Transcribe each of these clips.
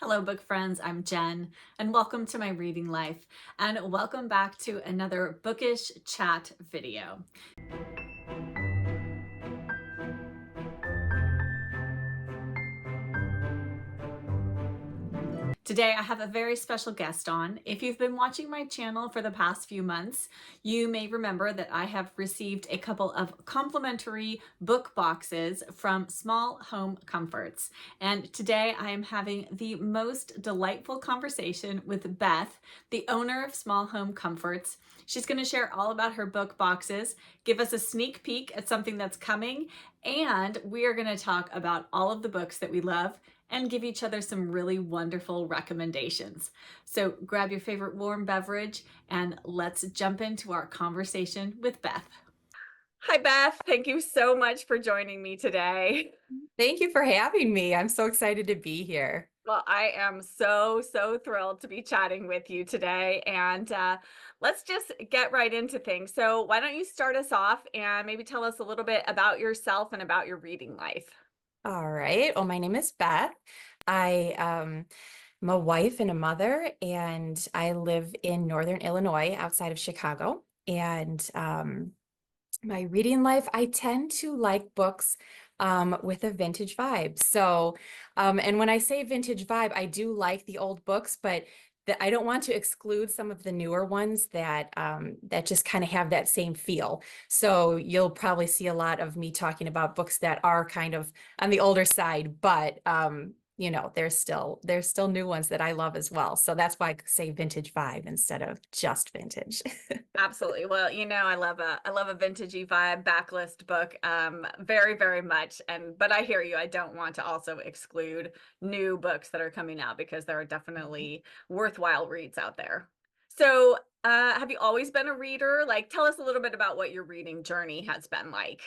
Hello, book friends. I'm Jen, and welcome to my reading life. And welcome back to another bookish chat video. Today, I have a very special guest on. If you've been watching my channel for the past few months, you may remember that I have received a couple of complimentary book boxes from Small Home Comforts. And today, I am having the most delightful conversation with Beth, the owner of Small Home Comforts. She's going to share all about her book boxes, give us a sneak peek at something that's coming, and we are going to talk about all of the books that we love and give each other some really wonderful recommendations. So grab your favorite warm beverage and let's jump into our conversation with Beth. Hi, Beth. Thank you so much for joining me today. Thank you for having me. I'm so excited to be here. Well, I am so thrilled to be chatting with you today. And let's just get right into things. So, why don't you start us off and maybe tell us a little bit about yourself and about your reading life? All right. Well, my name is Beth. I'm a wife and a mother, and I live in Northern Illinois outside of Chicago. And my reading life, I tend to like books with a vintage vibe. And when I say vintage vibe, I do like the old books, but I don't want to exclude some of the newer ones that just kind of have that same feel. So you'll probably see a lot of me talking about books that are kind of on the older side, but there's still new ones that I love as well. So that's why I say vintage vibe instead of just vintage. Absolutely. Well, I love a vintagey vibe backlist book very much. But I hear you. I don't want to also exclude new books that are coming out because there are definitely worthwhile reads out there. So, have you always been a reader? Like, tell us a little bit about what your reading journey has been like.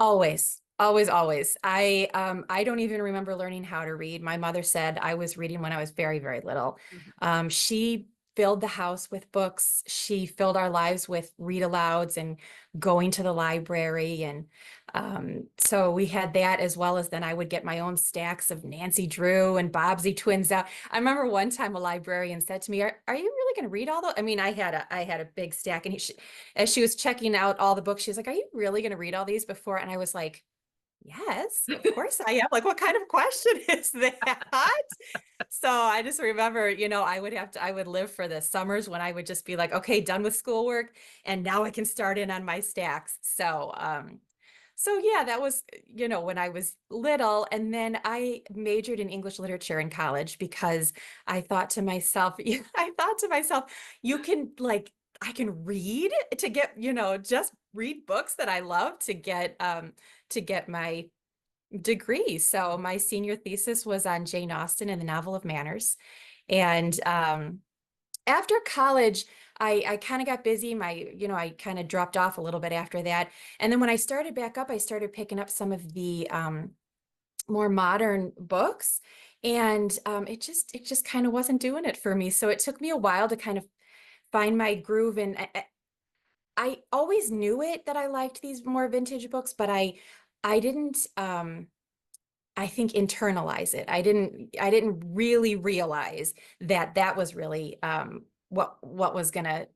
Always, always, always. I don't even remember learning how to read. My mother said I was reading when I was very, very little. Mhm. She filled the house with books. She filled our lives with read alouds and going to the library. And so we had that, as well as then I would get my own stacks of Nancy Drew and Bobbsey Twins out. I remember one time a librarian said to me, are you really going to read all those? I mean, I had a big stack, and as she was checking out all the books, she was like, "Are you really going to read all these before?" And I was like, "Yes, of course I am." Like, what kind of question is that? So I just remember, I would live for the summers when I would just be like, "Okay, done with schoolwork, and now I can start in on my stacks." So yeah, that was, when I was little. And then I majored in English literature in college because I thought to myself, you can like, I can read to get, just read books that I love to get my degree. So my senior thesis was on Jane Austen and the Novel of Manners. And after college, I kind of got busy. I kind of dropped off a little bit after that. And then when I started back up, I started picking up some of the more modern books. And it just kind of wasn't doing it for me. So it took me a while to kind of find my groove. And I always knew it that I liked these more vintage books, but I didn't I think internalize it. I didn't really realize that that was really what was gonna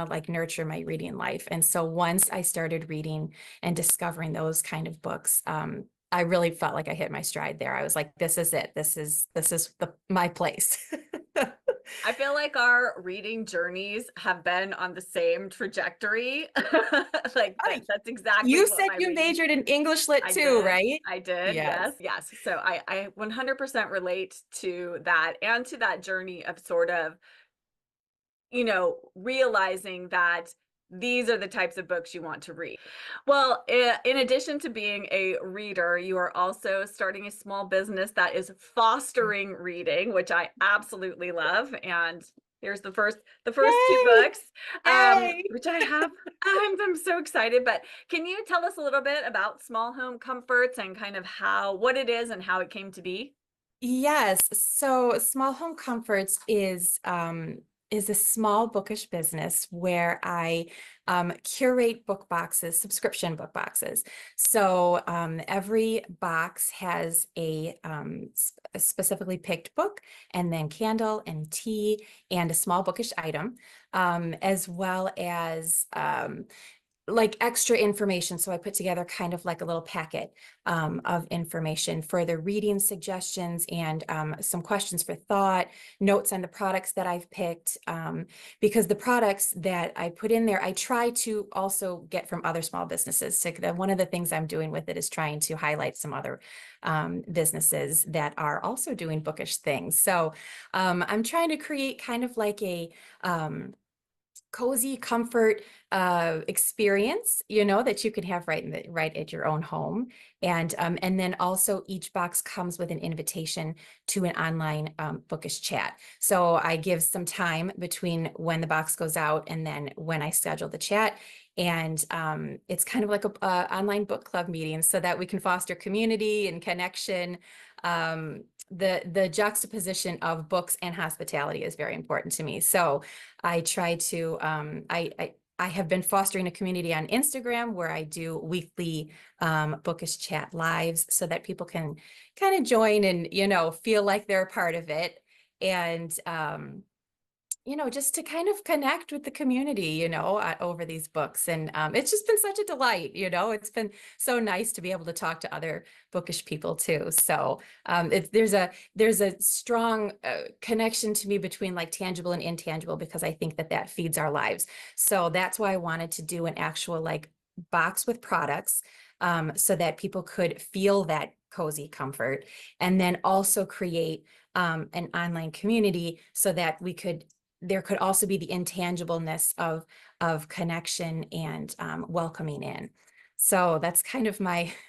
like nurture my reading life. And so once I started reading and discovering those kind of books, I really felt like I hit my stride there. I was like, this is it. This is my place. I feel like our reading journeys have been on the same trajectory. Like Oh, that's exactly you what said my you reading. majored in English lit I too, did. right? I did. Yes. Yes. So I 100% relate to that and to that journey of sort of, realizing that these are the types of books you want to read. Well, in addition to being a reader, you are also starting a small business that is fostering reading, which I absolutely love. And here's the first two Yay! books, Yay! which I have. I'm so excited. But can you tell us a little bit about Small Home Comforts and kind of what it is and how it came to be? Yes. So Small Home Comforts is is a small bookish business where I curate book boxes, subscription book boxes. So every box has a specifically picked book, and then candle and tea and a small bookish item, as well as like extra information. So I put together kind of like a little packet of information for the reading suggestions and some questions for thought, notes on the products that I've picked, because the products that I put in there, I try to also get from other small businesses. So one of the things I'm doing with it is trying to highlight some other businesses that are also doing bookish things. So I'm trying to create kind of like a cozy comfort experience, that you can have right at your own home. And then also each box comes with an invitation to an online bookish chat. So I give some time between when the box goes out and then when I schedule the chat. And it's kind of like a online book club meeting so that we can foster community and connection. The juxtaposition of books and hospitality is very important to me. So I try to I have been fostering a community on Instagram where I do weekly bookish chat lives so that people can kind of join and feel like they're a part of it. And just to kind of connect with the community, over these books. And it's just been such a delight, it's been so nice to be able to talk to other bookish people too. So there's a strong connection to me between like tangible and intangible, because I think that feeds our lives. So that's why I wanted to do an actual like box with products, so that people could feel that cozy comfort, and then also create an online community so that there could also be the intangibleness of connection and welcoming in. So that's kind of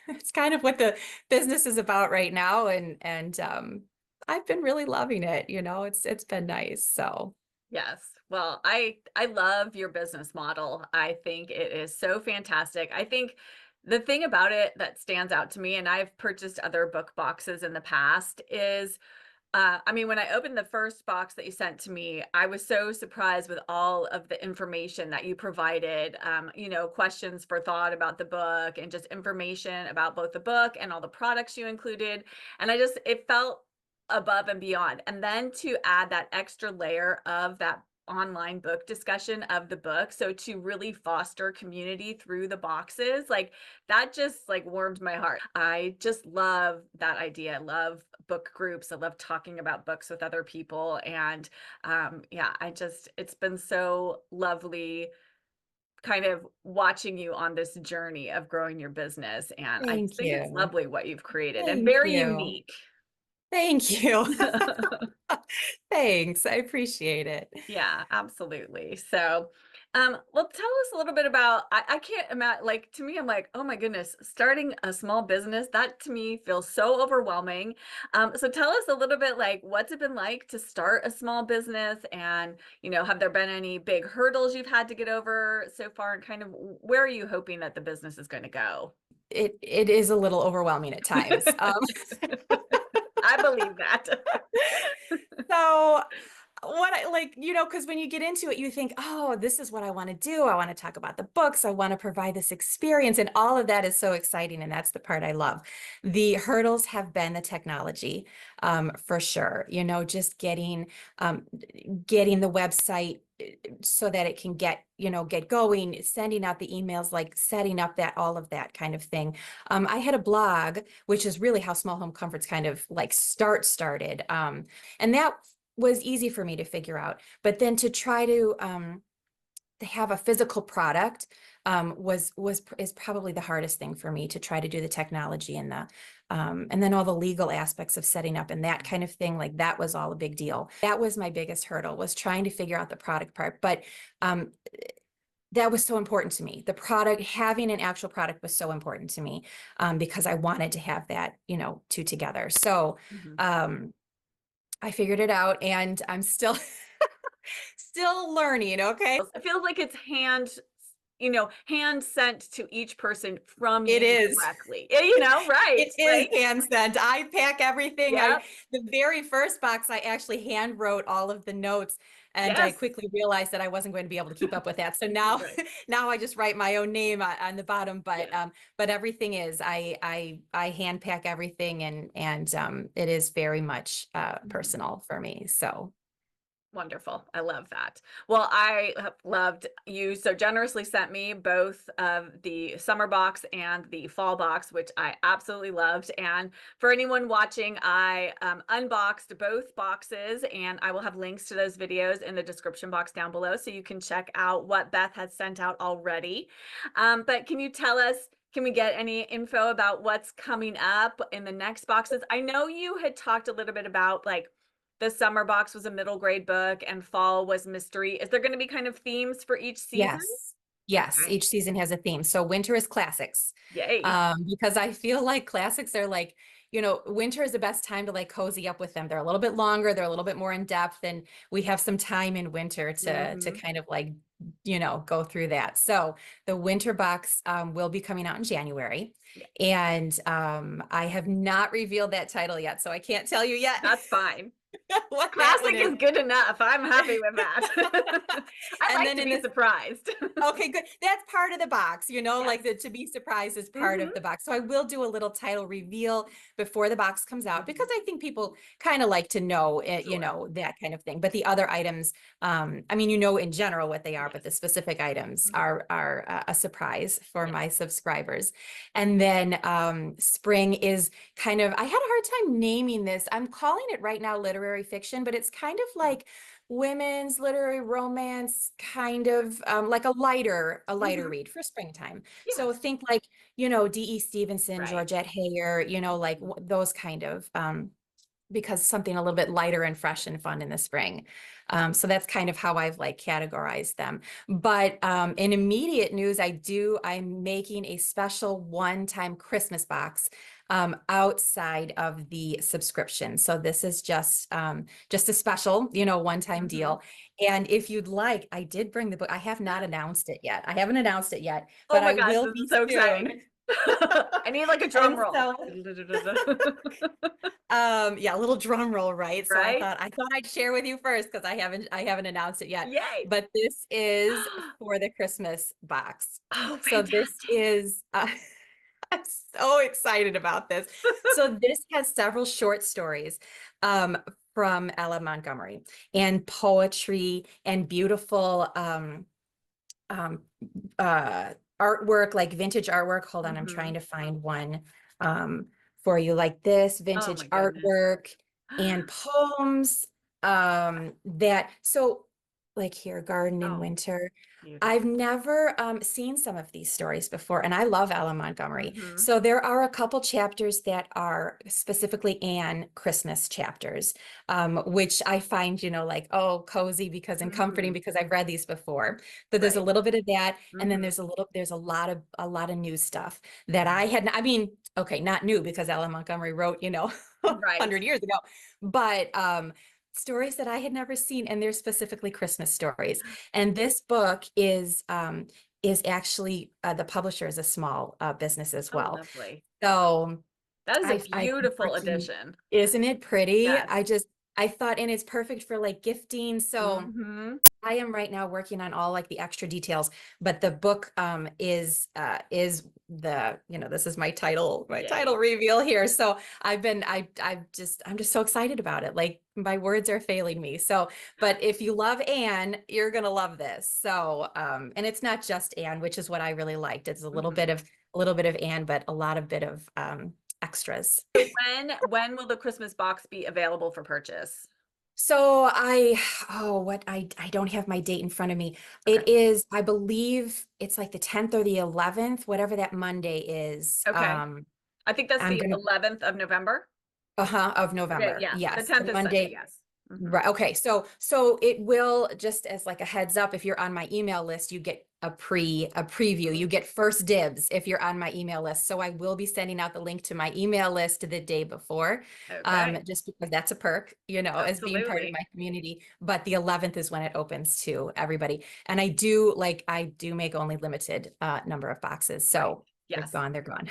it's kind of what the business is about right now. And I've been really loving it. It's been nice. So Yes. Well, I love your business model. I think it is so fantastic. I think the thing about it that stands out to me, and I've purchased other book boxes in the past, is I mean, when I opened the first box that you sent to me, I was so surprised with all of the information that you provided, questions for thought about the book and just information about both the book and all the products you included. And it felt above and beyond. And then to add that extra layer of that online book discussion of the book, so to really foster community through the boxes, like that just like warmed my heart. I just love that idea. I love book groups. I love talking about books with other people. And yeah, it's been so lovely kind of watching you on this journey of growing your business. And I just thank think it's you. lovely what you've created and Thank very you. unique. Thank you. Thanks. I appreciate it. Yeah, absolutely. So, well, tell us a little bit about, I can't imagine, like, to me, I'm like, oh my goodness, starting a small business, that to me feels so overwhelming. So tell us a little bit, like, what's it been like to start a small business? And, have there been any big hurdles you've had to get over so far? And kind of where are you hoping that the business is going to go? It is a little overwhelming at times. I believe that. So what I like, because when you get into it, you think, oh, this is what I want to do. I want to talk about the books. I want to provide this experience. And all of that is so exciting. And that's the part I love. The hurdles have been the technology, for sure. Just getting the website so that it can get going, sending out the emails, like setting up all of that kind of thing. I had a blog, which is really how Small Home Comforts kind of like started. And that was easy for me to figure out. But then to try to have a physical product is probably the hardest thing for me, to try to do the technology and then all the legal aspects of setting up and that kind of thing. Like that was all a big deal. That was my biggest hurdle, was trying to figure out the product part. But that was so important to me. The product, having an actual product, was so important to me, because I wanted to have that, two together. So Mhm. I figured it out, and I'm still still learning. Okay. It feels like it's hand sent to each person from It you is. directly. Right? It is Like, hand sent. I pack everything. yep, The very first box, I actually hand wrote all of the notes, and I yes, quickly realized that I wasn't going to be able to keep up with that. So now, right, now I just write my own name on the bottom. yeah. But everything is, I hand pack everything, and it is very much Mhm. personal for me. So Wonderful. I love that. Well, I have loved you so generously sent me both of the summer box and the fall box, which I absolutely loved. And for anyone watching, I unboxed both boxes, and I will have links to those videos in the description box down below so you can check out what Beth has sent out already. But can you tell us? Can we get any info about what's coming up in the next boxes? I know you had talked a little bit about like the summer box was a middle grade book and fall was mystery. Is there going to be kind of themes for each season? yes. Yes, Okay. each season has a theme. So winter is classics. Yay. Because I feel like classics are like, winter is the best time to like cozy up with them. They're a little bit longer, they're a little bit more in depth, and we have some time in winter to Hmm. kind of like, go through that. So the winter box will be coming out in January. Yeah, And I have not revealed that title yet, so I can't tell you yet that's fine. what that one Classic is. is good enough. I'm happy with that. I And like then to in be this surprised. Okay, good. That's part of the box, like Yes. the to be surprised is part Hmm. of the box. So I will do a little title reveal before the box comes out because Hmm. I think people kind of like to know it, Sure. that kind of thing. But the other items, I mean, in general what they are, but Yes. the specific items Hmm. are a surprise for Yes. my subscribers. And then spring is kind of, I had a hard time naming this. I'm calling it right now literary fiction, but it's kind of like women's literary romance, kind of like a lighter Hmm. read for springtime. So Yes. think like, D.E. Stevenson, Right. Georgette Heyer, like Mhm. those kind of because something a little bit lighter and fresh and fun in the spring. So that's kind of how I've like categorized them. But in immediate news, I'm making a special one-time Christmas box outside of the subscription. So this is just a special, one-time Hmm. deal. And if you'd like, I did bring the book. I have not announced it yet. I haven't announced it yet, Oh but my I gosh, will this is be so exciting. soon. I need like a drum And roll. so yeah, a little drum roll, right? So I Right? thought I thought I'd share with you first because I haven't announced it yet. Yay. But this is for the Christmas box. Oh, So this fantastic. is I'm so excited about this. So this has several short stories from Ella Montgomery and poetry and beautiful um artwork, like vintage artwork. Hold on, I'm trying Mhm. to find one um for you, like this Oh vintage my goodness. artwork and poems that so like here, Garden in Oh, Winter. I've beautiful. never seen some of these stories before, and I love Ella Montgomery. Mhm. So there are a couple chapters that are specifically Anne Christmas chapters, which I find, like, oh, cozy because and comforting Mhm. because I've read these before. So there's a Right. little bit of that, and then Mhm. there's a lot of new stuff that I had. I mean, okay, not new because Ella Montgomery wrote, Right. 100 years ago, but stories that I had never seen, and they're specifically Christmas stories. And this book is actually the publisher is a small business as Oh, well. lovely. So That is a I've been beautiful working, addition. isn't it pretty? Yes. I thought, and it's perfect for like gifting. So Mhm. I am right now working on all like the extra details, but the book is this is my title Yay. reveal here. So I'm just so excited about it. Like my words are failing me. So, but if you love Anne, you're gonna love this. So and it's not just Anne, which is what I really liked. It's Mhm. a little bit of Anne, but a lot of bit of extras. So when will the Christmas box be available for purchase? So I don't have my date in front of me. Okay. It is, I believe it's like the 10th or the 11th, whatever that Monday is. Okay. I think that's I'm the gonna 11th of November. of Okay, November. yeah. The Yes, the 10th is Sunday, Monday. yes. Mhm. Right. Okay. So it will, just as like a heads up, if you're on my email list, you get a preview. You get first dibs if you're on my email list. So I will be sending out the link to my email list the day before, Okay. just because that's a perk, you know, as being part of Absolutely. my community. But the 11th is when it opens to everybody. And I do make only limited number of boxes. Right. So they're Yes. gone, they're gone.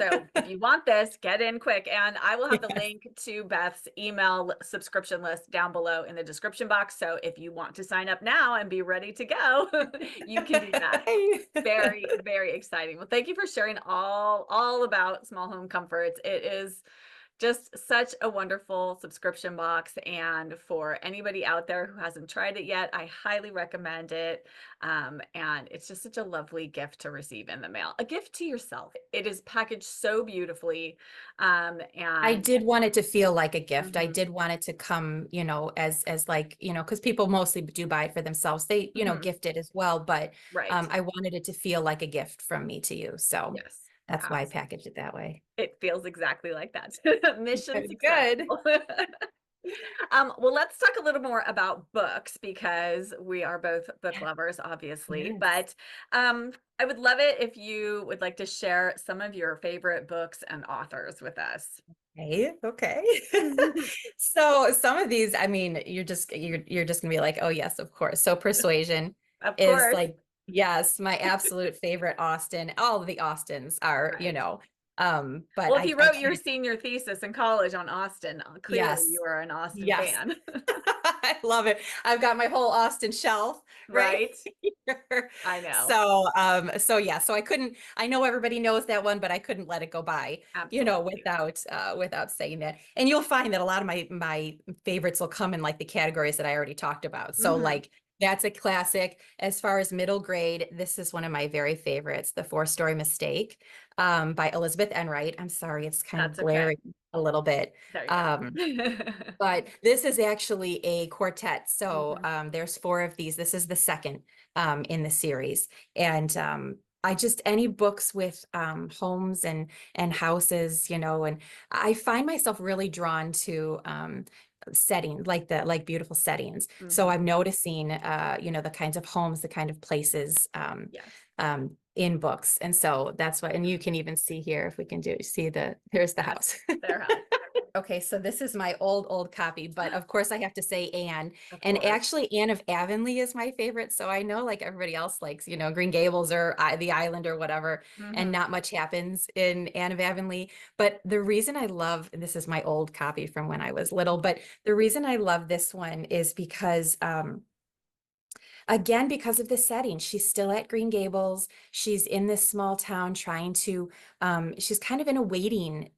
So if you want this, get in quick. And I will have the Yes. link to Beth's email subscription list down below in the description box. So if you want to sign up now and be ready to go, you can do that. Very, very exciting. Well, thank you for sharing all about small home comforts. It is just such a wonderful subscription box. And for anybody out there who hasn't tried it yet, I highly recommend it. And it's just such a lovely gift to receive in the mail, a gift to yourself. It is packaged so beautifully. I And did want it to feel like a gift. I mhm, did want it to come, you know, as like, you know, because people mostly do buy it for themselves. They, you know, mhm, gift it as well, but right. I wanted it to feel like a gift from me to you. So Yes. that's why I packaged it that way. It feels exactly like that. Mission Good, good. successful. Well, let's talk a little more about books because we are both book lovers, obviously. Yes. But I would love it if you would like to share some of your favorite books and authors with us. Okay, okay. So some of these, I mean, you're just gonna be like, oh yes, of course. So Persuasion Of is course. like, yes, my absolute favorite Austen. All of the Austens are, you Right. know, but Well, if you I wrote your can't, senior thesis in college on Austen, clearly you yes, are an Austen yes. fan, I love it. I've got my whole Austen shelf right right? here. I know. So yeah, so I know everybody knows that one, but I couldn't let it go by, you know, Absolutely. without saying that. And you'll find that a lot of my favorites will come in like the categories that I already talked about. So Hmm. like that's a classic. As far as middle grade, this is one of my very favorites, The Four-Story Mistake, by Elizabeth Enright. I'm sorry, it's kind of That's okay. blaring a little bit. There you Um, go. but this is actually a quartet. So Hmm. there's four of these. This is the second in the series. And I just any books with homes and houses, you know, and I find myself really drawn to setting like beautiful settings. So Hmm. I'm noticing you know, the kinds of homes, the kind of places Yes. in books. And so that's why, and you can even see here if we can see here's the Yes. house. Their house. Okay, so this is my old copy, but of course I have to say Anne. Of And course. actually Anne of Avonlea is my favorite. So I know like everybody else likes, you know, Green Gables or The Island or whatever, and Hmm. not much happens in Anne of Avonlea. But the reason I love, and this is my old copy from when I was little, but the reason I love this one is because again, because of the setting, she's still at Green Gables. She's in this small town trying to, she's kind of in a waiting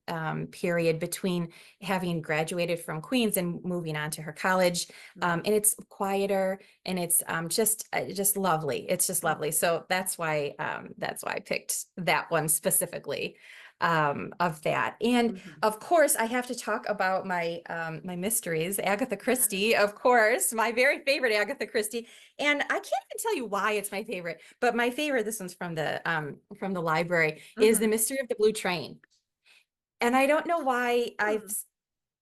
period between having graduated from Queens and moving on to her college. Hmm. And it's quieter and it's just lovely. It's just Hmm. lovely. So that's why I picked that one specifically of that. And Hmm. of course, I have to talk about my mysteries, Agatha Yes. Christie, of course, my very favorite Agatha Christie. And I can't even tell you why it's my favorite, but my favorite, this one's from the library, is The Hmm. Mystery of the Blue Train. And I don't know why I've Hmm.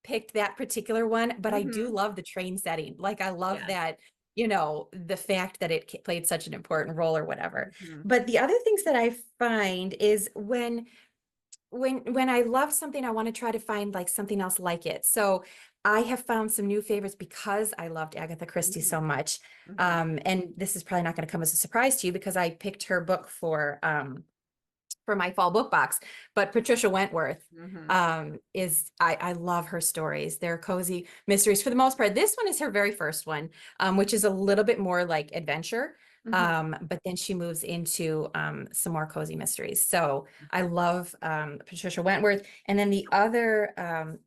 picked that particular one, but I do Hmm. love the train setting. Like I love Yes. that, you know, the fact that it played such an important role or whatever. Hmm. But the other things that I find is when I love something, I want to try to find like something else like it. So I have found some new favorites because I loved Agatha Christie Hmm. so much. Hmm. And this is probably not going to come as a surprise to you because I picked her book for my fall book box. But Patricia Wentworth Hmm. is I love her stories. They're cozy mysteries for the most part. This one is her very first one, which is a little bit more like adventure. Hmm. But then she moves into some more cozy mysteries. So I love Patricia Wentworth. And then the other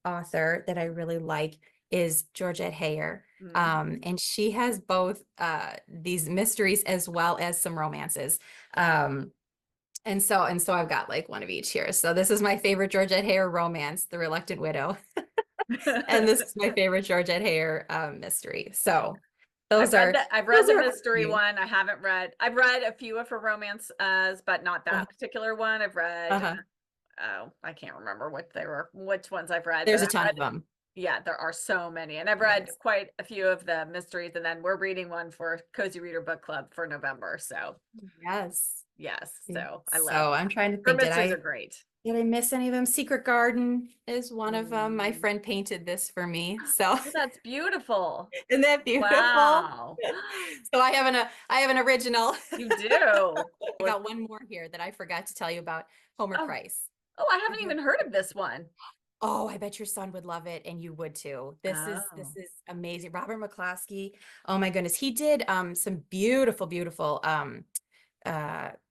author that I really like is Georgette Heyer. Hmm. And she has both these mysteries as well as some romances. Um, and so I've got like one of each here. So this is my favorite Georgette Heyer romance, The Reluctant Widow. And this is my favorite Georgette Heyer mystery. So I've read those the are a mystery few. one. I've read a few of her romances, but not Uh, that particular one. I've read, uh-huh. oh, I can't remember which ones I've read, but There's a I've ton read of them. Yeah, there are so many. And I've read Yes. quite a few of the mysteries, and then we're reading one for Cozy Reader Book Club for November. So Yes. yes, Yeah. so I love So I'm trying to her think, mysteries are great. did I miss any of them? Secret Garden is one of them. My Mm. friend painted this for me. So Oh, that's beautiful. isn't that beautiful? Wow. So I have an original. You do. I got one more here that I forgot to tell you about, Homer Oh, Price. oh, I Have haven't you even heard of this one. Oh, I bet your son would love it and you would too. This Oh. is amazing. Robert McCloskey. Oh my goodness. He did some beautiful, beautiful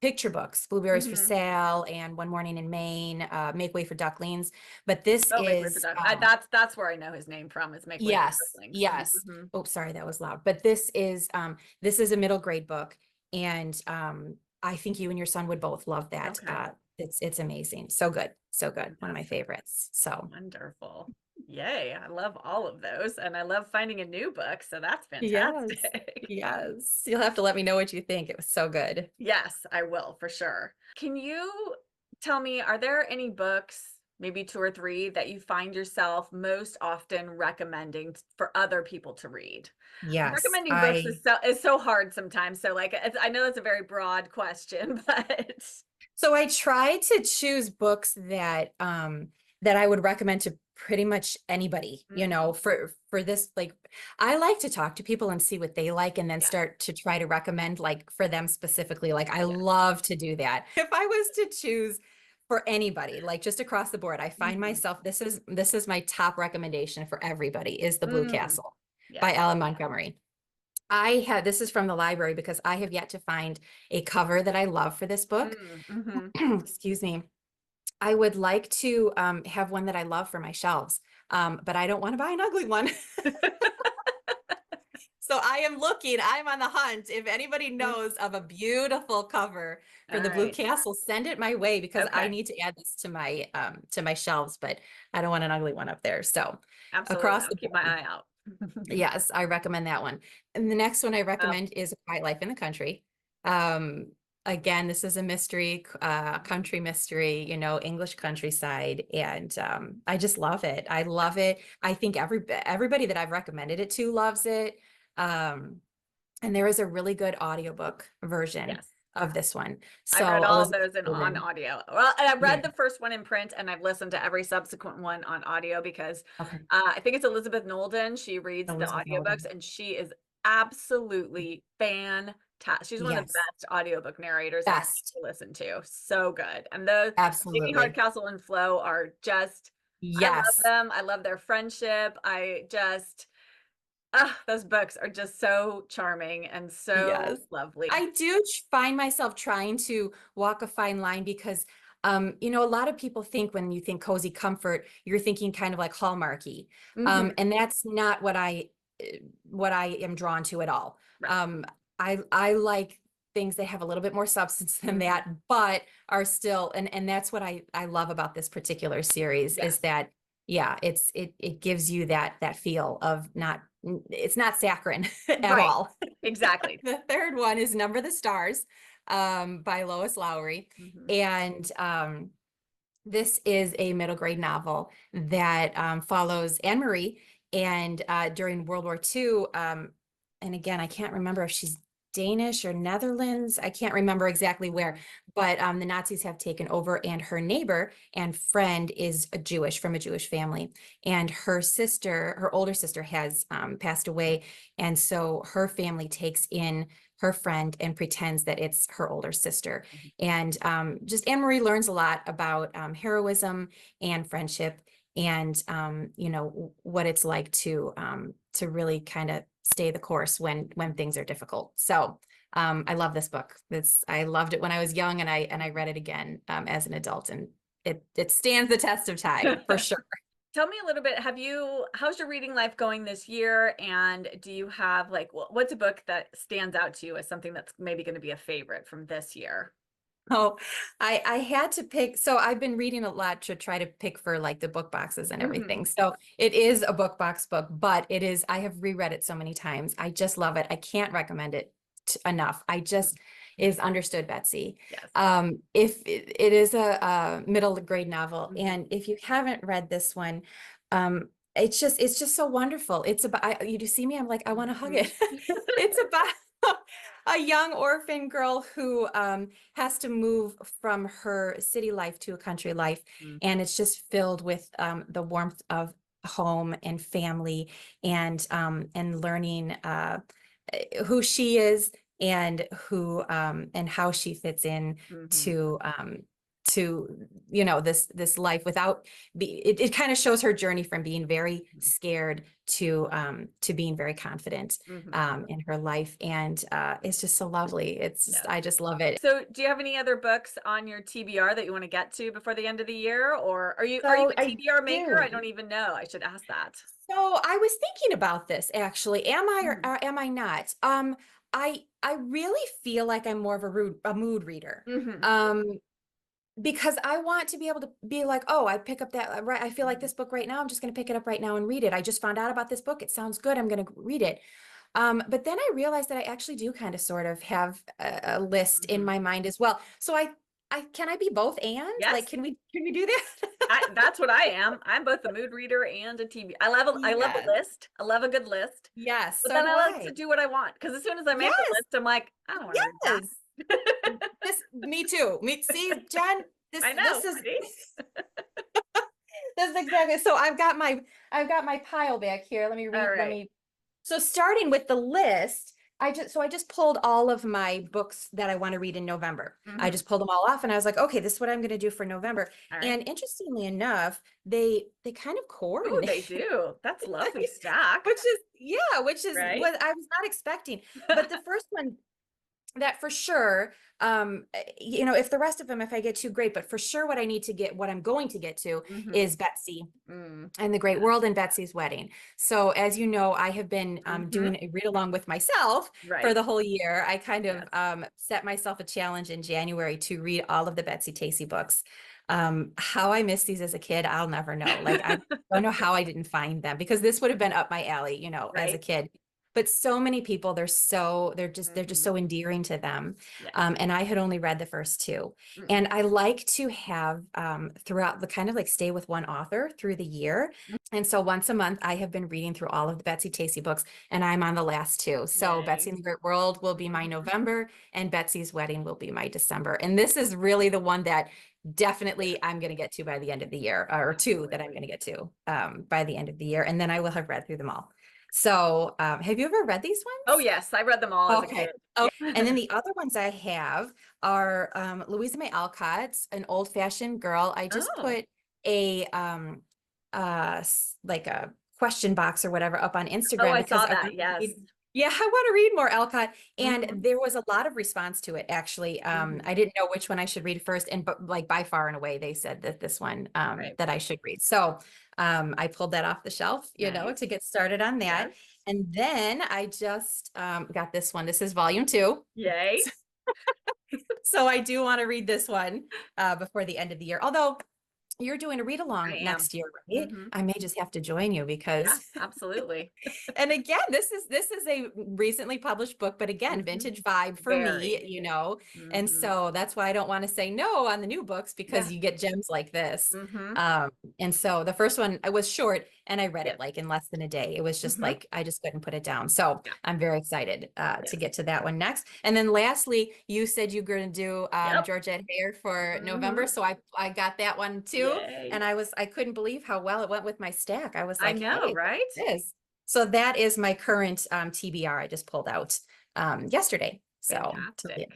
picture books, Blueberries for Hmm. Sale and One Morning in Maine, Make Way for Ducklings. But this Oh, Make Way for is Duck. That's where I know his name from, is Make Way for yes, Ducklings. yes. Hmm. Oh, sorry, that was loud. But this is a middle grade book, and I think you and your son would both love that. Okay. It's amazing. So good. So good. One of my Fantastic. favorites. So Wonderful. Yay. I love all of those. And I love finding a new book. So that's yes. fantastic. Yes. You'll have to let me know what you think. It was so good. Yes, I will for sure. Can you tell me, are there any books, maybe two or three, that you find yourself most often recommending for other people to read? Yes. Recommending books is so hard sometimes. So like I know that's a very broad question, but So I try to choose books that I would recommend to pretty much anybody, Mhm. for this, like, I like to talk to people and see what they like and then Yeah, start to try to recommend like for them specifically. Like I yeah. love to do that. If I was to choose for anybody, like just across the board, I find Mhm. myself this is my top recommendation for everybody is The Blue Mm. Castle by Yes. Ellen Montgomery. I have this is from the library because I have yet to find a cover that I love for this book. Mm. Mhm. Excuse me. I would like to have one that I love for my shelves, but I don't want to buy an ugly one. So I am looking, I'm on the hunt. If anybody knows of a beautiful cover All for the Blue right. Castle, send it my way because I Okay. need to add this to my shelves, but I don't want an ugly one up there. So Absolutely. across I'll the keep my board, eye out. yes, I recommend that one. And the next one I Oh, recommend is A Quiet Life in the Country. Um, Again, this is a mystery, country mystery, English countryside, and I just love it. I love it. I think everybody that I've recommended it to loves it. Um, and there is a really good audiobook version yes. of this one. I've read So all of Elizabeth those on Coleman, audio. Well, and I yeah, read the first one in print, and I've listened to every subsequent one on audio because okay, I think it's Elizabeth Nolden. She reads the Elizabeth audiobooks, Nolden. and she is absolutely fantastic. She's one of the Yes, best audiobook narrators I've best, ever listened to. So good. And the Amy absolutely. Hardcastle and Flo are just, I love Yes. them. I love their friendship. Those books are just so charming and Yes. so lovely. I do find myself trying to walk a fine line because, a lot of people think when you think cozy comfort, you're thinking kind of like Hallmarky. Hmm. And that's not what I am drawn to at all. Right. Um, I like things that have a little bit more substance than Hmm. that, but are still, and that's what I love about this particular series is Yes. that, yeah, it gives you that feel of it's not saccharine at Right. all. Exactly. The third one is Number the Stars, by Lois Lowry. Hmm. And this is a middle grade novel that follows Anne Marie. And during World War II, and again, I can't remember if she's Danish or Netherlands. I can't remember exactly where, but the Nazis have taken over, and her neighbor and friend is a Jewish from a Jewish family. And her older sister, has passed away. And so her family takes in her friend and pretends that it's her older sister. And just Anne Marie learns a lot about heroism and friendship, and what it's like to really kind of stay the course when things are difficult. So I love this book. I loved it when I was young, and I read it again as an adult, and it stands the test of time for sure. Tell me a little bit, how's your reading life going this year? And do you have like, what's a book that stands out to you as something that's maybe going to be a favorite from this year? Oh, I had to pick. So I've been reading a lot to try to pick for like the book boxes and Hmm. everything. So it is a book box book, but I have reread it so many times. I just love it. I can't recommend it enough. Is Understood, Betsy. Yes. If it is a middle grade novel, Hmm. and if you haven't read this one, um, it's just so wonderful. It's about, you do see me, I'm like, I want to hug Mhm. it. It's about a young orphan girl who has to move from her city life to a country life. Mm, And it's just filled with the warmth of home and family and learning who she is and who and how she fits in mhm, to this life without it kind of shows her journey from being very scared to being very confident mhm. in her life, and it's just so lovely. It's just, Yes. I just love it. So, do you have any other books on your TBR that you want to get to before the end of the year, or are you So a I TBR maker? I do. don't even know. I should ask that. So I was thinking about this actually. Am I Mm. or am I not? I really feel like I'm more of a mood reader. Mhm, Um, because I want to be able to be like, oh, I pick up that right. I feel like mhm, this book right now. I'm just going to pick it up right now and read it. I just found out about this book. It sounds good. I'm going to read it. But then I realized that I actually do kind of sort of have a list in mhm. my mind as well. So I can I be both and like, Yes, can we do that? that's what I am. I'm both a mood reader and a TV. I love a Yes. list. I love a good list, Yes. but So then do I like to I. do what I want because as soon as I make a Yes. list, I'm like, I don't want to read that. Yes. This, me too. Me, see, Jen, I this know. is See? this is exactly. So I've got my pile back here. All Let right. me. So starting with the list, I just pulled all of my books that I want to read in November. I Mhm. just pulled them all off and I was like, okay, this is what I'm going to do for November. All right. And interestingly enough, they kind of Oh, coordinate, they do. That's lovely stack, which is right? what I was not expecting. But the first one that for sure, if the rest of them, if I get too great, but for sure what I'm going to get to Mhm. is Betsy Mm. and the Great World and Betsy's Wedding. So as you know, I have been Mhm. doing a read along with myself for Right. the whole year. I kind of Yes. set myself a challenge in January to read all of the Betsy Tacy books. How I missed these as a kid, I'll never know. Like I don't know how I didn't find them because this would have been up my alley, as a Right. kid. But so many people, they're just Mhm. so endearing to them. Yes. And I had only read the first two. Mm. And I like to have throughout the kind of like stay with one author through the year. And so once a month, I have been reading through all of the Betsy Tacy books, and I'm on the last two. So Betsy Yay. and the Great World will be my Mhm. November, and Betsy's Wedding will be my December. And this is really the one that definitely I'm going to get to by the end of the year, or two that I'm going Absolutely. to get to by the end of the year. And then I will have read through them all. So have you ever read these Oh, ones? yes. I read them all as a Okay. kid. Oh, and then Yeah. the other ones I have are Louisa May Alcott's An Old-Fashioned Girl. I just Oh. put a like a question box or whatever up on Oh, Instagram I because saw I that. want to Yes. read, yeah, I want to read more Alcott. And Mhm. there was a lot of response to it actually. Mhm. I didn't know which one I should read first, and but like by far and away they said that this one Right. that I should read. So I pulled that off the shelf, Nice. to get started on that. Yes. And then I just got this one. This is volume two. Yay. So I do want to read this one before the end of the year. Although you're doing a read I along am. next year, right? Mhm. I may just have to join you Yeah, because absolutely. and again, this is a recently published book, but again, Mhm. vintage vibe for me, Very. and Mhm. so that's why I don't want to say no on the new books because Yeah. you get gems like this. Mhm. And so the first one I was short and I read it Yes. like in less than a day. It was just Mhm. like I just couldn't put it down. So Yeah. I'm very excited to Yes. get to that one next. And then lastly, you said you were going to do Yep. Georgette Hare for November, Mhm. so I got that one too, Yay. and I couldn't believe how well it went with my stack. I was I like, know, hey, look right? at this. So that is my current TBR I just pulled out yesterday. Yeah, Fantastic.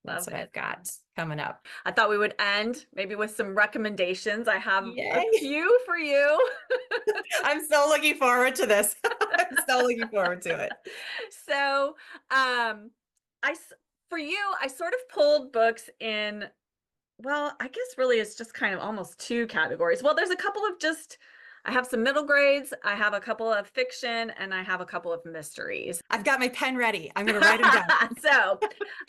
that's Love what it. I've got coming up. I thought we would end maybe with some recommendations. I have a Yay. few for you. I'm so looking forward to this. I'm so looking forward to it. So, um, I s- for you, I sort of pulled books in, well, I guess really it's just kind of almost two categories. Well, there's a couple of just I have some middle grades, I have a couple of fiction, and I have a couple of mysteries. I've got my pen ready. I'm going to write them down. So,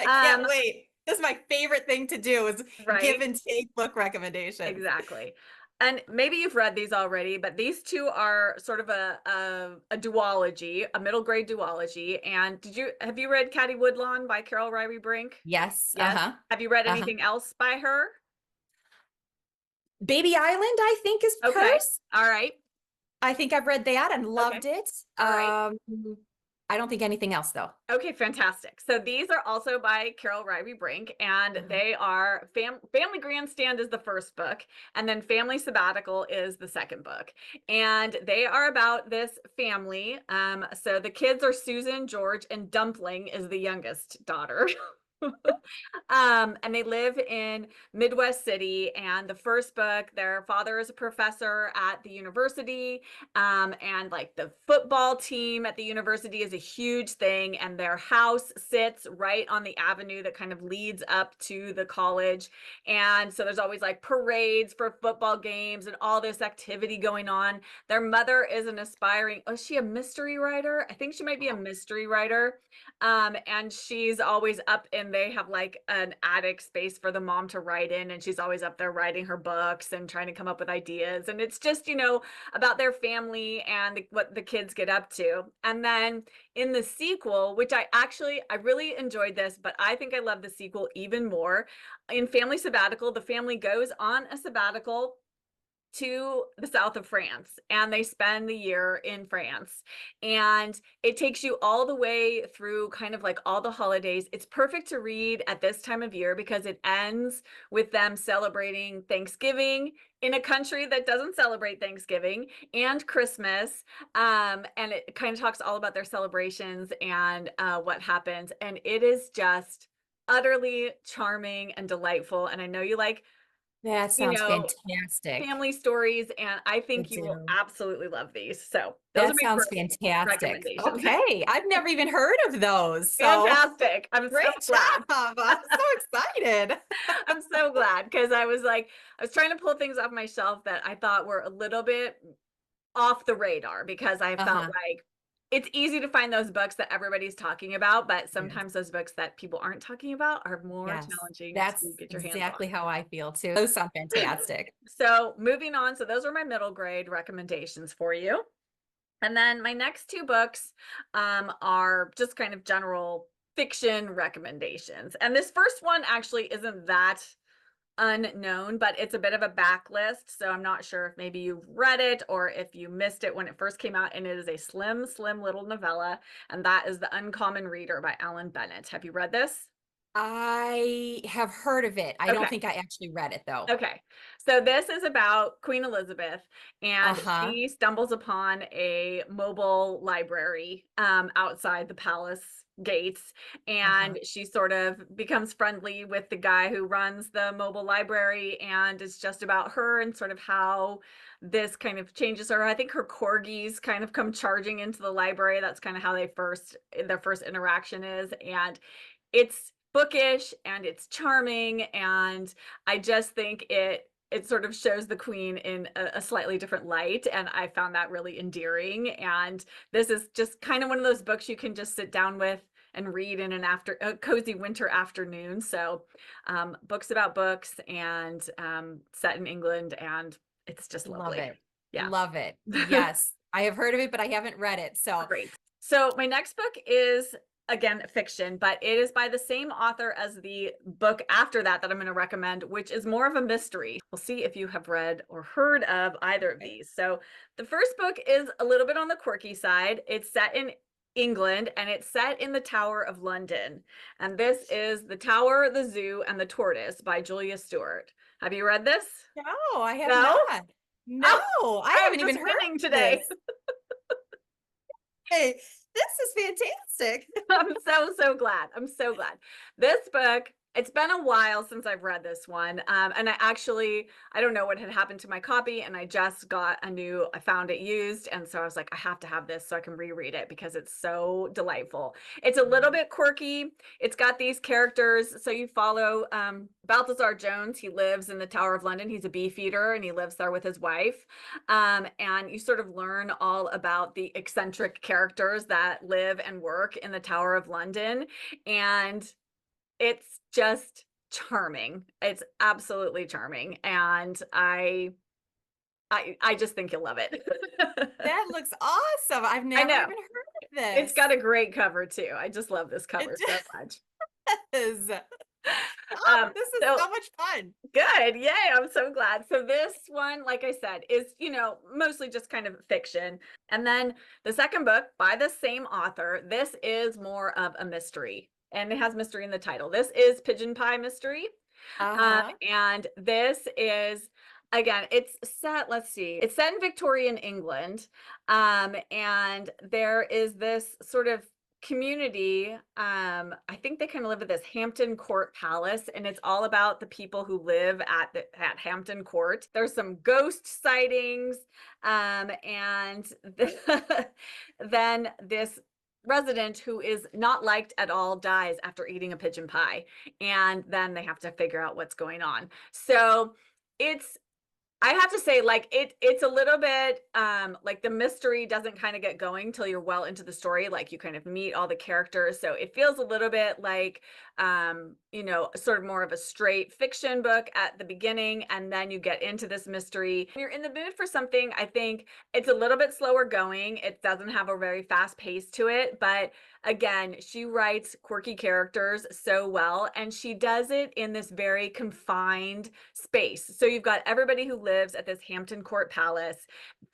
I can't um, wait. This is my favorite thing to do is give right? and take book recommendations. Exactly. And maybe you've read these already, but these two are sort of a duology, a middle grade duology. And have you read Caddy Woodlawn by Carol Ryrie Brink? Yes. Yes. Uh-huh. Have you read Uh-huh. anything else by her? Baby Island, I think, is Okay. hers. All right. I think I've read that and Okay. loved it. All right. I don't think anything else though. Okay, fantastic. So these are also by Carol Ryby Brink, and Uh-huh. they are Family Grandstand is the first book, and then Family Sabbatical is the second book. And they are about this family. So the kids are Susan, George, and Dumpling is the youngest daughter. And they live in Midwest City. And the first book, their father is a professor at the university. And like the football team at the university is a huge thing. And their house sits right on the avenue that kind of leads up to the college. And so there's always like parades for football games and all this activity going on. Their mother is an aspiring, oh, is she a mystery writer? I think she might be a mystery writer. And she's always up, and they have like an attic space for the mom to write in, and she's always up there writing her books and trying to come up with ideas. And it's just, about their family and what the kids get up to. And then in the sequel, which I really enjoyed this, but I think I love the sequel even more. In Family Sabbatical, the family goes on a sabbatical to the south of France, and they spend the year in France, and it takes you all the way through kind of like all the holidays. It's perfect to read at this time of year because it ends with them celebrating Thanksgiving in a country that doesn't celebrate Thanksgiving, and Christmas. And it kind of talks all about their celebrations and what happens, and it is just utterly charming and delightful. And I know you like, That you sounds know, fantastic. family stories, and I I think you will do. absolutely love these. So those are That my sounds first fantastic. recommendations. Okay. I've never even heard of those. So Fantastic. I'm so great glad. job. I'm so excited. I'm so glad because I was trying to pull things off my shelf that I thought were a little bit off the radar because I felt Uh-huh. like it's easy to find those books that everybody's talking about, but Yes. sometimes those books that people aren't talking about are more Yes. challenging That's to get your hands exactly on. how I feel too. Those sound fantastic. So moving on, so those are my middle grade recommendations for you. And then my next two books are just kind of general fiction recommendations. And this first one actually isn't that unknown, but it's a bit of a backlist. So I'm not sure if maybe you've read it or if you missed it when it first came out. And it is a slim, slim little novella. And that is The Uncommon Reader by Alan Bennett. Have you read this? I have heard of it. I don't Okay. think I actually read it though. Okay. So this is about Queen Elizabeth, and Uh-huh. she stumbles upon a mobile library outside the palace gates, Uh-huh. and she sort of becomes friendly with the guy who runs the mobile library, and it's just about her and sort of how this kind of changes her. I think her corgis kind of come charging into the library. That's kind of how their first interaction is, and it's bookish and it's charming, and I just think it sort of shows the queen in a slightly different light, and I found that really endearing. And this is just kind of one of those books you can just sit down with and read in a cozy winter afternoon. So books about books, and set in England, and it's just Love lovely. it. Yeah. Love it. Yes. I have heard of it, but I haven't read it. So, Great. So my next book is again fiction, but it is by the same author as the book after that I'm going to recommend, which is more of a mystery. We'll see if you have read or heard of either of okay. these. So the first book is a little bit on the quirky side. It's set in England, and it's set in the Tower of London. And this is The Tower, the Zoo, and the Tortoise by Julia Stewart. Have you read this? No, I have No? not. No, Oh, I I am haven't even just heard winning of today. this. Hey, this is fantastic. I'm so, so glad. I'm so glad. This book, it's been a while since I've read this one. And I don't know what had happened to my copy, and I just I found it used. And so I was like, I have to have this so I can reread it because it's so delightful. It's a little bit quirky. It's got these characters. So you follow Balthazar Jones. He lives in the Tower of London. He's a beefeater, and he lives there with his wife. And you sort of learn all about the eccentric characters that live and work in the Tower of London. And it's just charming. It's absolutely charming. And I just think you'll love it. That looks awesome. I've I never know. even heard of It's this. got a great cover too. I just love this It cover so much. does. Oh, this is So so much fun. good. Yay. I'm so glad. So this one, like I said, is, mostly just kind of fiction. And then the second book by the same author, this is more of a mystery. And it has mystery in the title. This is Pigeon Pie Mystery. Uh-huh. And this is, again, it's set, let's see, it's set in Victorian England. And there is this sort of community. I think they kind of live at this Hampton Court Palace, and it's all about the people who live at Hampton Court. There's some ghost sightings. And then this resident who is not liked at all dies after eating a pigeon pie, and then they have to figure out what's going on. So it's I have to say, like, it's a little bit like the mystery doesn't kind of get going till you're well into the story. Like, you kind of meet all the characters. So it feels a little bit like sort of more of a straight fiction book at the beginning, and then you get into this mystery. When you're in the mood for something, I think it's a little bit slower going. It doesn't have a very fast pace to it, but again, she writes quirky characters so well, and she does it in this very confined space. So you've got everybody who lives at this Hampton Court Palace,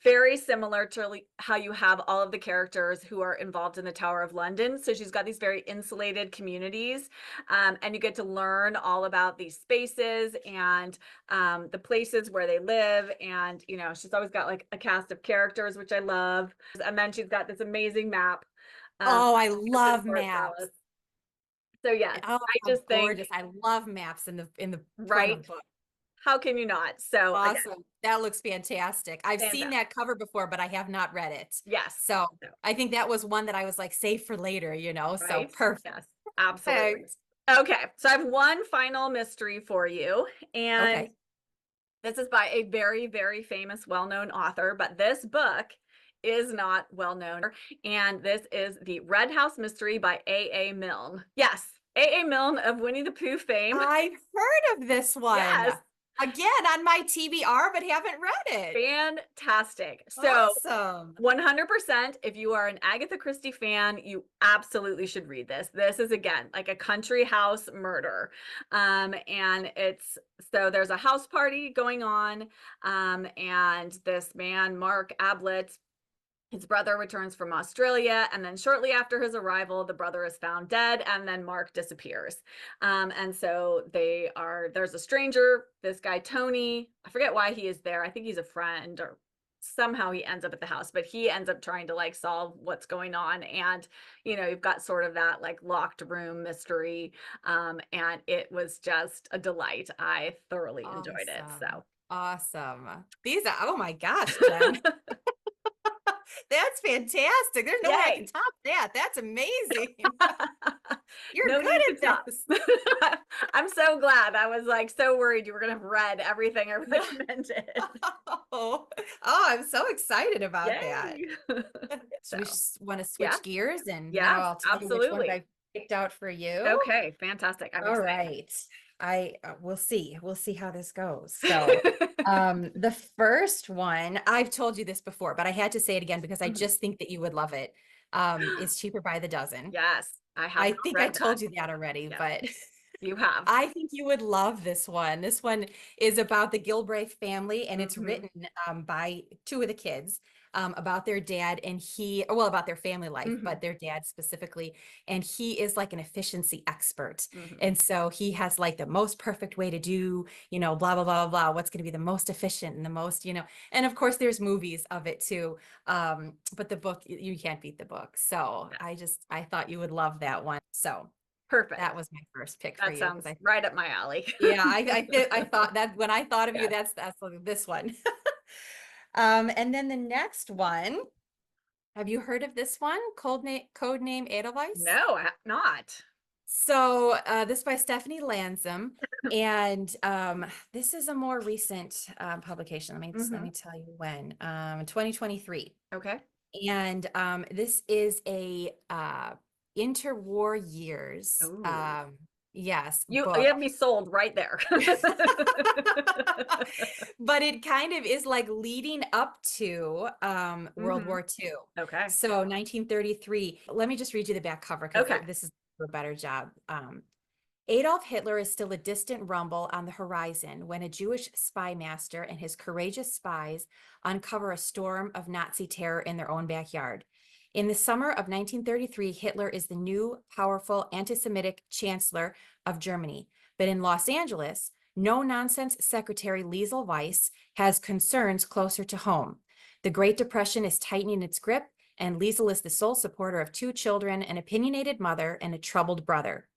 very similar to how you have all of the characters who are involved in the Tower of London. So she's got these very insulated communities, and you get to learn all about these spaces and the places where they live. And, she's always got like a cast of characters, which I love. And then she's got this amazing map. Oh, I Hampton love Court maps. Palace. So yes, Oh, I how just think, gorgeous. I love maps in the front right? of books. How can you not? So again, Awesome. That looks fantastic. I've seen fantastic. that cover before, but I have not read it. Yes. So So, I think that was one that I was like, save for later, So right? perfect. Yes, absolutely. Thanks. Okay, so I have one final mystery for you, and Okay. this is by a very, very famous, well-known author, but this book is not well-known. And this is The Red House Mystery by A. Milne. Yes, A. Milne of Winnie the Pooh fame. I've heard of this one. Yes, Again, on my TBR, but haven't read it. fantastic. So Awesome. 100%, if you are an Agatha Christie fan, you absolutely should read this. This is, again, like a country house murder. And there's a house party going on, and this man, Mark Ablett, his brother returns from Australia, and then shortly after his arrival, the brother is found dead, and then Mark disappears. And so there's a stranger, this guy, Tony. I forget why he is there. I think he's a friend, or somehow he ends up at the house, but he ends up trying to like solve what's going on. And, you've got sort of that like locked room mystery. And it was just a delight. I thoroughly enjoyed it. Awesome. So. Awesome. Oh my gosh, Jen. That's fantastic. There's no way I can Yay. top that. That's amazing. You're No good need to at top. this. I'm so glad. I was like so worried you were gonna have read everything I recommended. Oh, I'm so excited about that. Yay. So we So want to yeah, switch gears, and now yes, I'll tell you which one absolutely. I picked out for you. Okay, fantastic. I'm All excited. right. We'll see. We'll see how this goes. So, the first one, I've told you this before, but I had to say it again because I Mhm. just think that you would love it. Is Cheaper by the Dozen. Yes, I have I not think I read that. told you that already, Yes, but you have. I think you would love this one. This one is about the Gilbraith family, and it's Hmm. written by two of the kids, about their dad, and well, about their family life, Hmm. but their dad specifically. And he is like an efficiency expert. Hmm. And so he has like the most perfect way to do, blah, blah, blah, blah, blah, what's going to be the most efficient and the most, and of course there's movies of it too. But the book, you can't beat the book. So Yes, I thought you would love that one. So perfect. that was my first pick for That you because sounds right up my alley. yeah, I thought that when I thought of you, Yes. that's this one. And then the next one, have you heard of this one? Code name Edelweiss. No, I have not. So this by Stephanie Lansom, and this is a more recent publication. Let Hmm. me tell you when. 2023. Okay. And this is a interwar years, Oh, yes, you book. have me sold right there. But it kind of is like leading up to World Hmm. War II. Okay. So 1933. Let me just read you the back cover because Okay. this is a better job. Adolf Hitler is still a distant rumble on the horizon when a Jewish spy master and his courageous spies uncover a storm of Nazi terror in their own backyard. In the summer of 1933, Hitler is the new, powerful, anti-Semitic chancellor of Germany. But in Los Angeles, no-nonsense Secretary Liesel Weiss has concerns closer to home. The Great Depression is tightening its grip, and Liesel is the sole supporter of 2 children, an opinionated mother, and a troubled brother.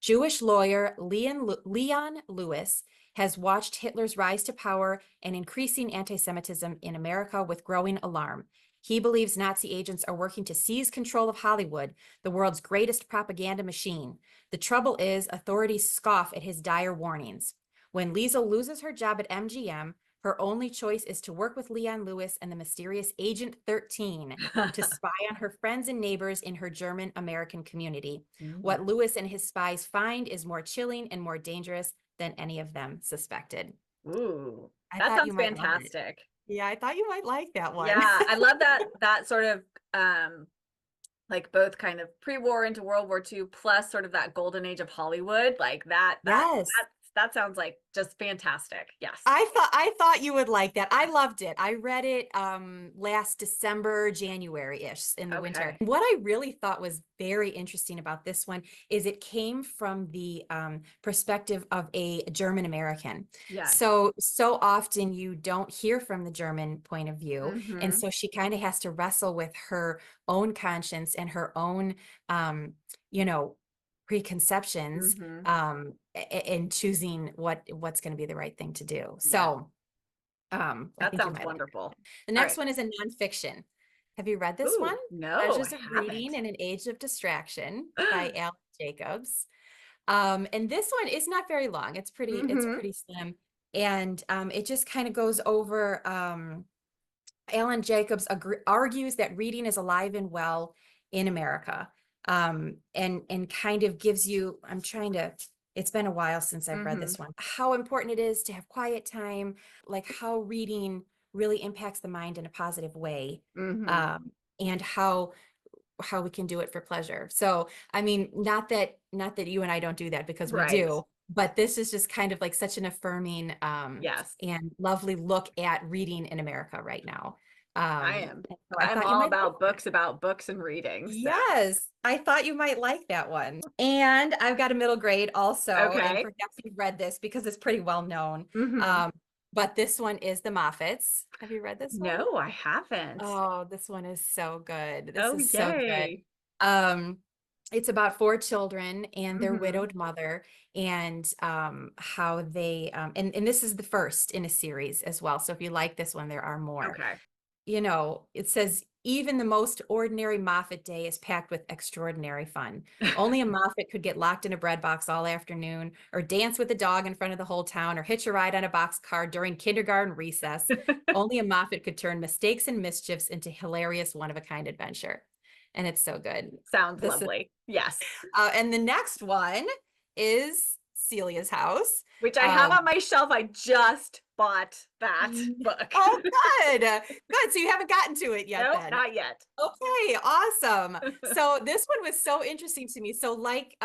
Jewish lawyer Leon Lewis has watched Hitler's rise to power and increasing anti-Semitism in America with growing alarm. He believes Nazi agents are working to seize control of Hollywood, the world's greatest propaganda machine. The trouble is, authorities scoff at his dire warnings. When Liesel loses her job at MGM, her only choice is to work with Leon Lewis and the mysterious Agent 13 to spy on her friends and neighbors in her German-American community. What Lewis and his spies find is more chilling and more dangerous than any of them suspected. Ooh, I that thought you sounds might love it. fantastic. Yeah, I thought you might like that one. Yeah, I love that sort of like both kind of pre-war into World War II plus sort of that golden age of Hollywood. Like Yes. that sounds like just fantastic. Yes. I thought you would like that. I loved it. I read it last December, January-ish in the winter. Okay. What I really thought was very interesting about this one is it came from the perspective of a German American. Yes. So often you don't hear from the German point of view. And Mm-hmm. so she kind of has to wrestle with her own conscience and her own you know, preconceptions Mm-hmm. in choosing what's going to be the right thing to do. Yes. So I That think you sounds might like wonderful. that. The All next right. one is a nonfiction. Have you read this one? Ooh, no, I Pleasures of haven't. Reading in an Age of Distraction by Alan Jacobs. And this one is not very long. It's Mm-hmm. pretty slim. And it just kind of goes over Alan Jacobs argues that reading is alive and well in America, and kind of gives you, it's been a while since I've read Mm-hmm. this one, how important it is to have quiet time, like how reading really impacts the mind in a positive way, Mm-hmm. um, and how we can do it for pleasure. So, I mean, not that you and I don't do that because we Right. do, but this is just kind of like such an affirming Yes. and lovely look at reading in America right now. I am. So I I'm thought you all might like that. about books and reading. So, Yes, I thought you might like that one. And I've got a middle grade also, and okay. perhaps you've read this because it's pretty well known. Mm-hmm. Um, but this one is The Moffats. Have you read this one? No, I haven't. Oh, this one is so good. This Oh, is so good. yay. Um, it's about 4 children and their Mm-hmm. widowed mother, and how they and this is the first in a series as well. So if you like this one, there are more. Okay. It says even the most ordinary Moffat day is packed with extraordinary fun. Only a Moffat could get locked in a bread box all afternoon, or dance with a dog in front of the whole town, or hitch a ride on a boxcar during kindergarten recess. Only a Moffat could turn mistakes and mischiefs into hilarious one-of-a-kind adventure. And it's so good. Sounds This is, lovely. Yes. and the next one is Celia's House. Which I have Um, on my shelf. I just bought that book. oh, good. Good. So you haven't gotten to it yet Nope, then. not yet. Okay, awesome. So this one was so interesting to me. So like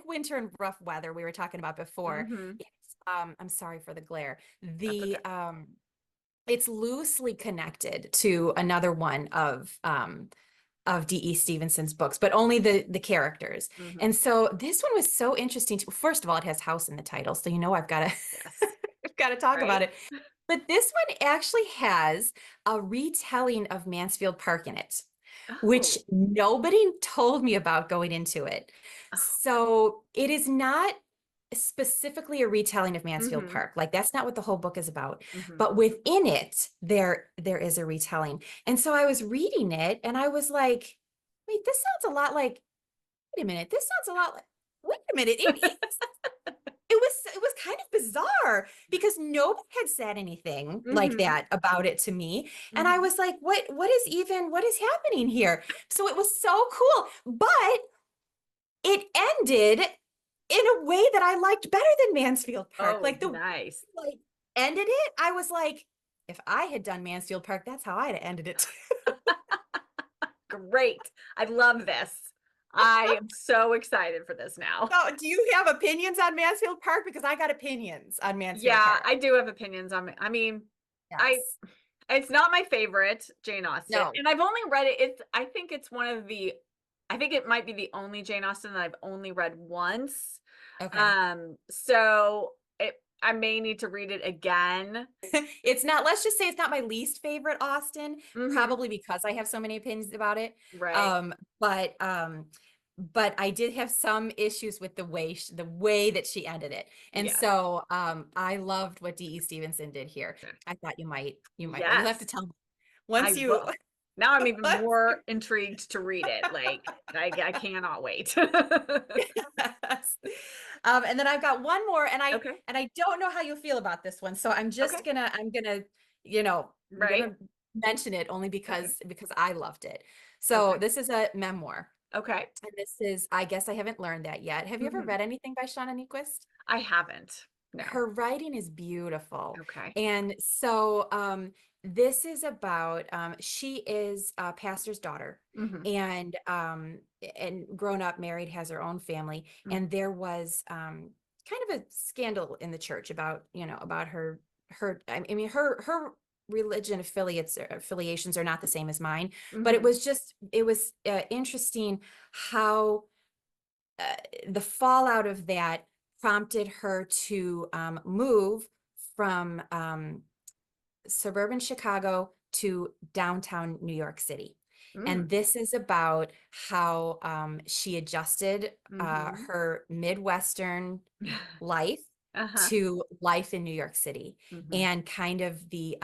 Winter and Rough Weather we were talking about before, Mm-hmm. I'm sorry for the glare. That's okay. It's loosely connected to another one of D.E. Stevenson's books, but only the characters. Mm-hmm. And so this one was so interesting. First of all, it has house in the title, so I've got to Yes. I've got to talk about Right? it. But this one actually has a retelling of Mansfield Park in it, which Oh. nobody told me about going into it. Oh. So it is not specifically a retelling of Mansfield Mm-hmm. Park. Like that's not what the whole book is about. Mm-hmm. But within it, there is a retelling. And so I was reading it and I was like, wait, this sounds a lot like, wait a minute, this sounds a lot like, wait a minute. It was kind of bizarre because nobody had said anything like Mm-hmm. that about it to me. And I Mm-hmm. was like, what is happening here? So it was so cool. But it ended in a way that I liked better than Mansfield Park. Oh, Like the way nice. it, like ended it, I was like, if I had done Mansfield Park, that's how I'd have ended it. Great. I love this. I am so excited for this now. So, do you have opinions on Mansfield Park? Because I got opinions on Mansfield Yeah, Park. I do have opinions on it. I mean, I Yes. it's not my favorite Jane Austen, No. and I've only read it. I think it's one of the I think it might be the only Jane Austen that I've only read once. Okay. So I may need to read it again. It's not, let's just say it's not my least favorite Austen, Mhm. probably because I have so many opinions about it. Right. Um, but um, but I did have some issues with the way that she ended it. And Yes. so I loved what D.E. Stevenson did here. Okay. I thought you might like. You'll have to Yes, tell me I once you will. Now I'm even once more intrigued to read it. Like I cannot wait. Yes. And then I've got one more, and I Okay. and I don't know how you feel about this one. So Okay. you know, I'm Right. gonna mention it only Okay. because I loved it. So Okay. this is a memoir. Okay. And this is, I guess I haven't learned that yet. Have you ever Mhm. read anything by Shauna Niequist? I haven't. No. Her writing is beautiful. Okay. And so this is about she is a pastor's daughter, Mhm. and grown up, married, has her own family. Mhm. And there was kind of a scandal in the church about, about her religion affiliations are not the same as mine, but Mhm. it was interesting how uh, the fallout of that prompted her to move from suburban Chicago to downtown New York City. And Mm. this is about how she adjusted Mhm. her Midwestern life Uh-huh. to life in New York City, Mhm. and kind of the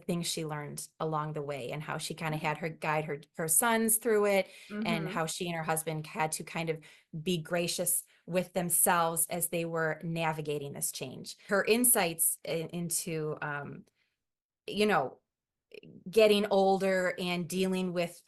things she learned along the way, and how she kind of Mm. had her guide her sons through it, and Mhm. how she and her husband had to kind of be gracious with themselves as they were navigating this change. Her insights into you know getting older and dealing with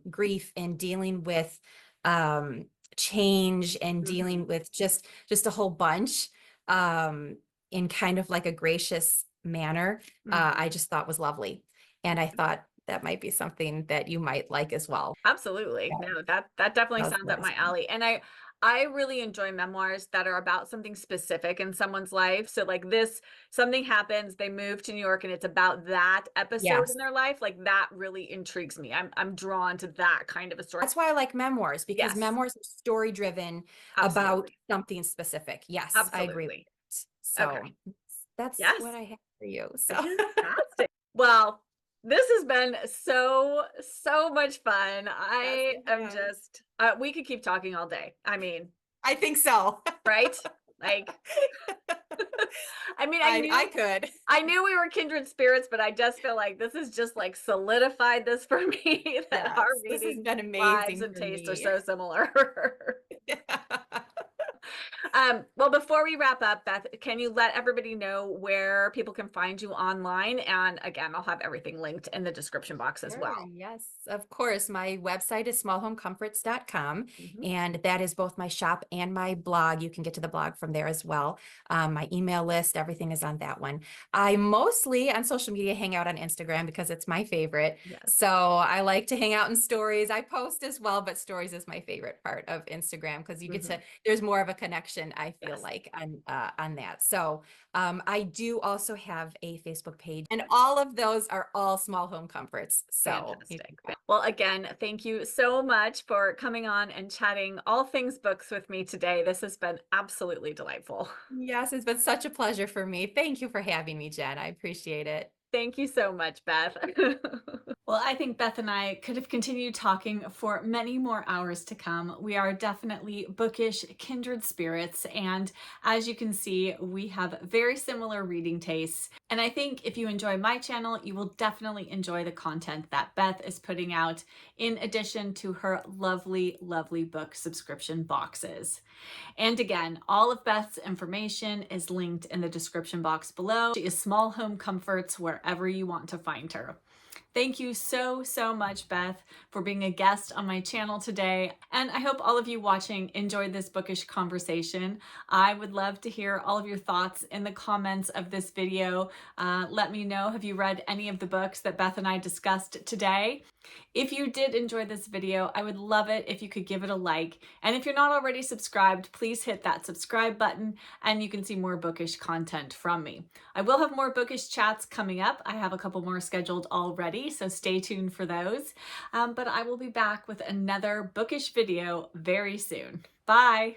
grief, and dealing with um, change, and Mhm. dealing with just a whole bunch um, in kind of like a gracious manner, Mhm. I just thought was lovely. And I thought that might be something that you might like as well. Absolutely. Yeah, No, that definitely that was sounds the up my last one. alley. And I really enjoy memoirs that are about something specific in someone's life. So like this, something happens, they move to New York and it's about that episode in Yes. their life. Like that really intrigues me. I'm drawn to that kind of a story. That's why I like memoirs, because Yes, memoirs are story driven about absolutely. something specific. Yes, I agree with Absolutely. it. Okay. So that's what Yes. I have for you. So Fantastic. Well, this has been so much fun. yes, I it am has. just we could keep talking all day. I mean, I think so. right? Like I mean, I could. I knew we were kindred spirits, but I just feel like this has just like solidified this for me that our Yes, this has reading been lives amazing and for tastes are me. so similar. Well, before we wrap up, Beth, can you let everybody know where people can find you online? And again, I'll have everything linked in the description box as Sure, well. yes, of course. My website is smallhomecomforts.com, Mhm. and that is both my shop and my blog. You can get to the blog from there as well. My email list, everything is on that one. I mostly on social media hang out on Instagram because it's my favorite. Yes. So I like to hang out in stories. I post as well, but stories is my favorite part of Instagram because Mhm. there's more of a connection, I feel Yes. like, on that. So I do also have a Facebook page, and all of those are all Small Home Comforts. So you Fantastic. can find. Well, again, thank you so much for coming on and chatting all things books with me today. This has been absolutely delightful. Yes, it's been such a pleasure for me. Thank you for having me, Jen. I appreciate it. Thank you so much, Beth. Well, I think Beth and I could have continued talking for many more hours to come. We are definitely bookish kindred spirits, and as you can see, we have very similar reading tastes. And I think if you enjoy my channel, you will definitely enjoy the content that Beth is putting out, in addition to her lovely, lovely book subscription boxes. And again, all of Beth's information is linked in the description box below. She is Small Home Comforts wherever you want to find her. Thank you so much, Beth, for being a guest on my channel today. And I hope all of you watching enjoyed this bookish conversation. I would love to hear all of your thoughts in the comments of this video. Let me know, have you read any of the books that Beth and I discussed today? If you did enjoy this video, I would love it if you could give it a like. And if you're not already subscribed, please hit that subscribe button and you can see more bookish content from me. I will have more bookish chats coming up. I have a couple more scheduled already, so stay tuned for those. But I will be back with another bookish video very soon. Bye.